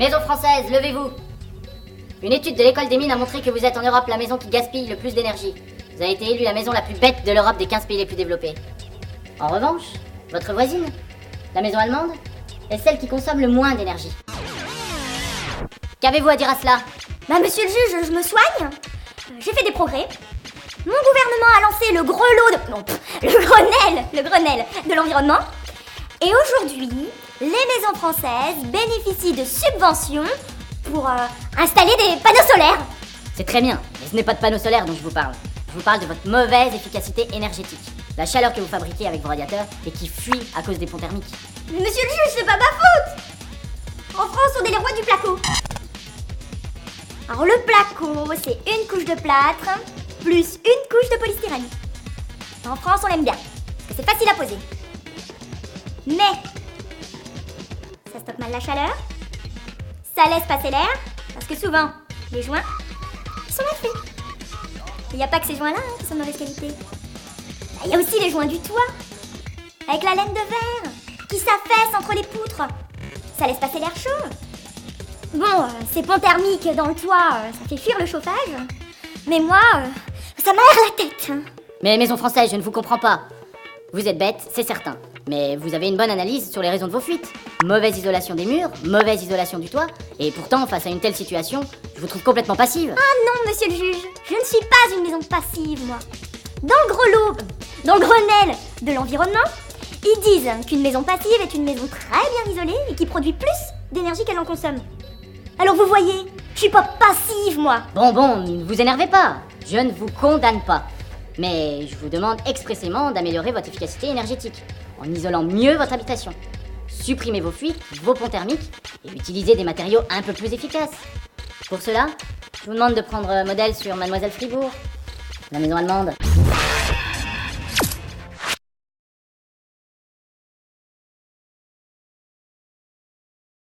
Maison française, levez-vous. Une étude de l'école des mines a montré que vous êtes en Europe la maison qui gaspille le plus d'énergie. Vous avez été élue la maison la plus bête de l'Europe des 15 pays les plus développés. En revanche, votre voisine, la maison allemande, est celle qui consomme le moins d'énergie. Qu'avez-vous à dire à cela? Bah monsieur le juge, je me soigne. J'ai fait des progrès. Mon gouvernement a lancé le grelot de... Non, le Grenelle de l'environnement. Et aujourd'hui, les maisons françaises bénéficient de subventions pour installer des panneaux solaires. C'est très bien, mais ce n'est pas de panneaux solaires dont je vous parle. Je vous parle de votre mauvaise efficacité énergétique. La chaleur que vous fabriquez avec vos radiateurs et qui fuit à cause des ponts thermiques. Mais monsieur le juge, c'est pas ma faute. En France, on est les rois du placo. Alors le placo, c'est une couche de plâtre plus une couche de polystyrène. En France, on l'aime bien, parce que c'est facile à poser. Mais ça stocke mal la chaleur, ça laisse passer l'air, parce que souvent, les joints, ils sont mal faits. Il n'y a pas que ces joints-là qui sont de mauvaise qualité. Il y a aussi les joints du toit, avec la laine de verre, qui s'affaisse entre les poutres. Ça laisse passer l'air chaud. Bon, ces ponts thermiques dans le toit, ça fait fuir le chauffage. Mais moi, ça m'aère la tête. Mais maison française, je ne vous comprends pas. Vous êtes bête, c'est certain. Mais vous avez une bonne analyse sur les raisons de vos fuites. Mauvaise isolation des murs, mauvaise isolation du toit. Et pourtant, face à une telle situation, je vous trouve complètement passive. Ah non, monsieur le juge, je ne suis pas une maison passive, moi. Dans le grelot, dans le Grenelle de l'environnement, ils disent qu'une maison passive est une maison très bien isolée et qui produit plus d'énergie qu'elle en consomme. Alors vous voyez, je suis pas passive, moi. Bon, ne vous énervez pas. Je ne vous condamne pas. Mais je vous demande expressément d'améliorer votre efficacité énergétique en isolant mieux votre habitation. Supprimez vos fuites, vos ponts thermiques et utilisez des matériaux un peu plus efficaces. Pour cela, je vous demande de prendre modèle sur Mademoiselle Fribourg, la maison allemande.